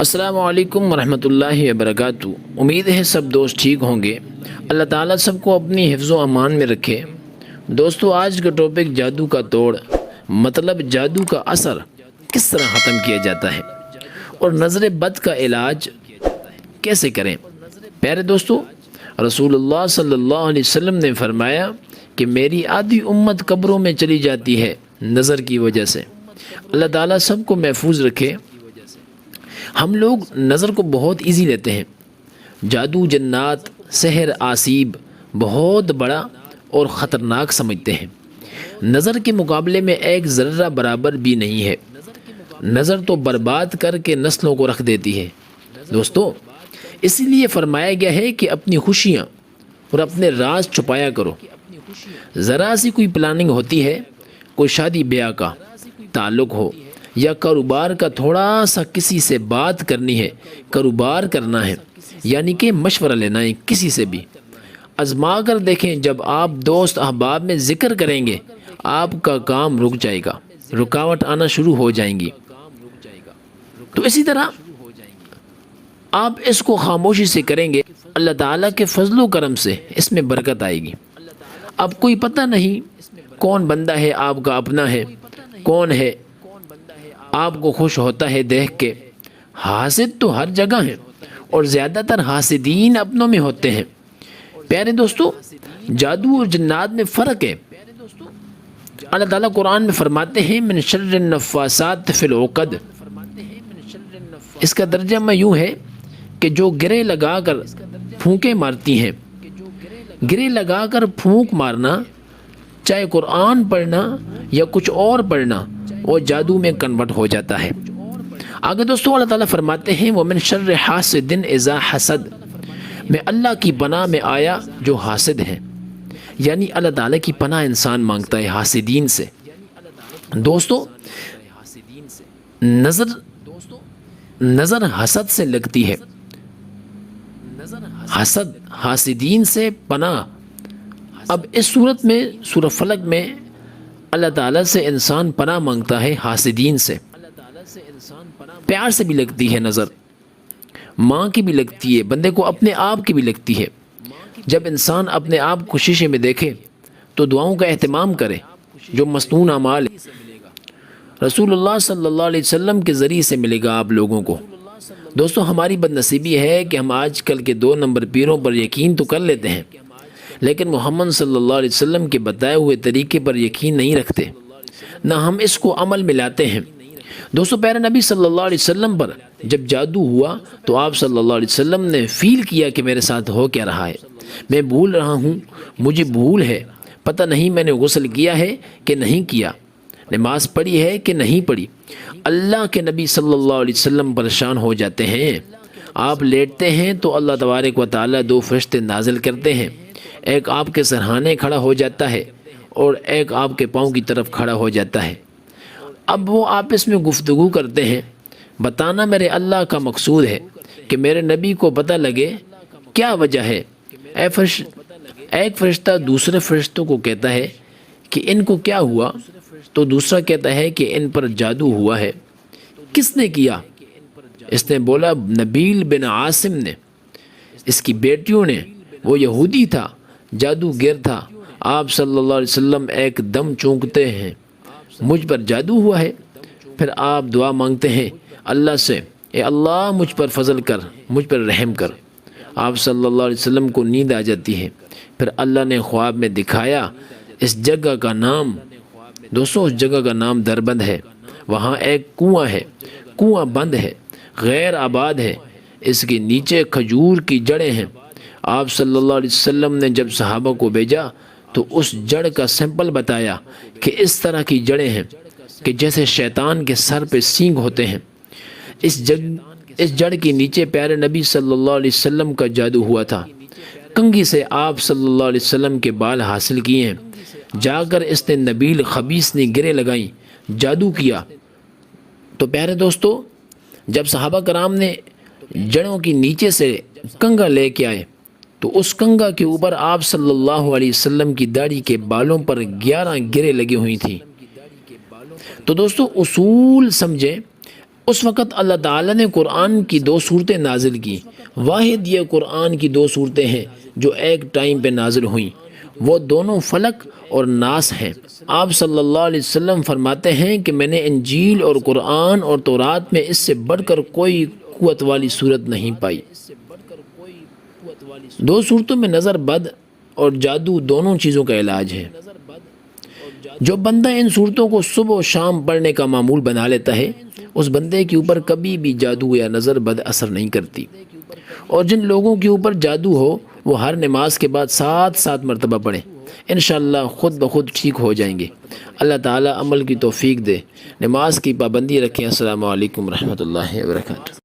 السلام علیکم ورحمۃ اللہ وبرکاتہ۔ امید ہے سب دوست ٹھیک ہوں گے۔ اللہ تعالیٰ سب کو اپنی حفظ و امان میں رکھے۔ دوستو، آج کا ٹاپک جادو کا توڑ، مطلب جادو کا اثر کس طرح ختم کیا جاتا ہے اور نظر بد کا علاج کیسے کریں۔ پیارے دوستو، رسول اللہ صلی اللہ علیہ وسلم نے فرمایا کہ میری آدھی امت قبروں میں چلی جاتی ہے نظر کی وجہ سے۔ اللہ تعالیٰ سب کو محفوظ رکھے۔ ہم لوگ نظر کو بہت ایزی لیتے ہیں۔ جادو، جنات، سحر، آسیب بہت بڑا اور خطرناک سمجھتے ہیں۔ نظر کے مقابلے میں ایک ذرہ برابر بھی نہیں ہے۔ نظر تو برباد کر کے نسلوں کو رکھ دیتی ہے۔ دوستو، اسی لیے فرمایا گیا ہے کہ اپنی خوشیاں اور اپنے راز چھپایا کرو۔ ذرا سی کوئی پلاننگ ہوتی ہے، کوئی شادی بیاہ کا تعلق ہو یا کاروبار کا تھوڑا سا کسی سے بات کرنی ہے، کاروبار کرنا ہے، یعنی کہ مشورہ لینا ہے کسی سے بھی، آزما کر دیکھیں۔ جب آپ دوست احباب میں ذکر کریں گے، آپ کا کام رک جائے گا، رکاوٹ آنا شروع ہو جائیں گی۔ تو اسی طرح آپ اس کو خاموشی سے کریں گے، اللہ تعالیٰ کے فضل و کرم سے اس میں برکت آئے گی۔ اب کوئی پتہ نہیں کون بندہ ہے آپ کا اپنا ہے، کون ہے آپ کو خوش ہوتا ہے دیکھ کے۔ حاسد تو ہر جگہ ہیں اور زیادہ تر حاسدین اپنوں میں ہوتے ہیں۔ پیارے دوستو، جادو اور جنات میں فرق ہے۔ اللہ تعالیٰ قرآن میں فرماتے ہیں من شر النفاسات فی العقد۔ اس کا ترجمہ یوں ہے کہ جو گرے لگا کر پھونکے مارتی ہیں۔ گرے لگا کر پھونک مارنا، چاہے قرآن پڑھنا یا کچھ اور پڑھنا، وہ جادو میں کنورٹ ہو جاتا ہے۔ آگے دوستو اللہ تعالیٰ فرماتے ہیں وَمِن شَرِّ حَاسِدٍ إِذَا حَسَد۔ میں اللہ کی پناہ میں آیا جو حاسد ہیں، یعنی اللہ تعالیٰ کی پناہ انسان مانگتا ہے حاسدین سے۔ دوستو، نظر حسد سے لگتی ہے، حسد حاسدین سے پناہ۔ اب اس صورت میں سورہ فلق میں اللہ تعالیٰ سے انسان پناہ مانگتا ہے حاسدین سے۔ پیار سے بھی لگتی ہے نظر، ماں کی بھی لگتی ہے، بندے کو اپنے آپ کی بھی لگتی ہے۔ جب انسان اپنے آپ کو شیشے میں دیکھے تو دعاؤں کا اہتمام کرے جو مسنون اعمال رسول اللہ صلی اللہ علیہ وسلم کے ذریعے سے ملے گا آپ لوگوں کو۔ دوستو، ہماری بد نصیبی ہے کہ ہم آج کل کے 2 نمبر پیروں پر یقین تو کر لیتے ہیں، لیکن محمد صلی اللہ علیہ وسلم کے بتائے ہوئے طریقے پر یقین نہیں رکھتے، نہ ہم اس کو عمل میں لاتے ہیں۔ دوستو، پیارے نبی صلی اللہ علیہ وسلم پر جب جادو ہوا تو آپ صلی اللہ علیہ وسلم نے فیل کیا کہ میرے ساتھ ہو کیا رہا ہے، میں بھول رہا ہوں، مجھے بھول ہے، پتہ نہیں میں نے غسل کیا ہے کہ نہیں کیا، نماز پڑھی ہے کہ نہیں پڑھی۔ اللہ کے نبی صلی اللہ علیہ وسلم پریشان ہو جاتے ہیں۔ آپ لیٹتے ہیں تو اللہ تبارک و تعالیٰ 2 فرشتے نازل کرتے ہیں، ایک آپ کے سرہانے کھڑا ہو جاتا ہے اور ایک آپ کے پاؤں کی طرف کھڑا ہو جاتا ہے۔ اب وہ آپس میں گفتگو کرتے ہیں، بتانا میرے اللہ کا مقصود ہے کہ میرے نبی کو پتہ لگے کیا وجہ ہے۔ ایک فرشتہ دوسرے فرشتوں کو کہتا ہے کہ ان کو کیا ہوا، تو دوسرا کہتا ہے کہ ان پر جادو ہوا ہے۔ کس نے کیا؟ اس نے بولا نبیل بن عاصم نے، اس کی بیٹیوں نے، وہ یہودی تھا، جادوگر تھا۔ آپ صلی اللہ علیہ وسلم ایک دم چونکتے ہیں، مجھ پر جادو ہوا ہے۔ پھر آپ دعا مانگتے ہیں اللہ سے، اے اللہ مجھ پر فضل کر، مجھ پر رحم کر۔ آپ صلی اللہ علیہ وسلم کو نیند آ جاتی ہے۔ پھر اللہ نے خواب میں دکھایا اس جگہ کا نام، دوستو اس جگہ کا نام دربند ہے، وہاں ایک کنواں ہے، کنواں بند ہے، غیر آباد ہے، اس کے نیچے کھجور کی جڑیں ہیں۔ آپ صلی اللہ علیہ وسلم نے جب صحابہ کو بھیجا تو اس جڑ کا سیمپل بتایا کہ اس طرح کی جڑیں ہیں کہ جیسے شیطان کے سر پہ سینگ ہوتے ہیں۔ اس جڑ کے نیچے پیارے نبی صلی اللہ علیہ وسلم کا جادو ہوا تھا۔ کنگھی سے آپ صلی اللہ علیہ وسلم کے بال حاصل کیے ہیں، جا کر اس نے نبیل خبیث نے گرے لگائیں، جادو کیا۔ تو پیارے دوستو، جب صحابہ کرام نے جڑوں کی نیچے سے کنگا لے کے آئے تو اس کنگا کے اوپر آپ صلی اللہ علیہ وسلم کی داڑھی کے بالوں پر 11 گرے لگی ہوئی تھیں۔ تو دوستو اصول سمجھیں، اس وقت اللہ تعالیٰ نے قرآن کی 2 صورتیں نازل کی۔ واحد یہ قرآن کی 2 صورتیں ہیں جو ایک ٹائم پہ نازل ہوئیں، وہ دونوں فلق اور ناس ہیں۔ آپ صلی اللہ علیہ وسلم فرماتے ہیں کہ میں نے انجیل اور قرآن اور تورات میں اس سے بڑھ کر کوئی قوت والی صورت نہیں پائی۔ 2 صورتوں میں نظر بد اور جادو دونوں چیزوں کا علاج ہے۔ جو بندہ ان صورتوں کو صبح و شام پڑھنے کا معمول بنا لیتا ہے، اس بندے کے اوپر کبھی بھی جادو یا نظر بد اثر نہیں کرتی۔ اور جن لوگوں کے اوپر جادو ہو وہ ہر نماز کے بعد 7 مرتبہ پڑھیں، انشاءاللہ خود بخود ٹھیک ہو جائیں گے۔ اللہ تعالیٰ عمل کی توفیق دے۔ نماز کی پابندی رکھیں۔ السلام علیکم ورحمۃ اللہ وبرکاتہ۔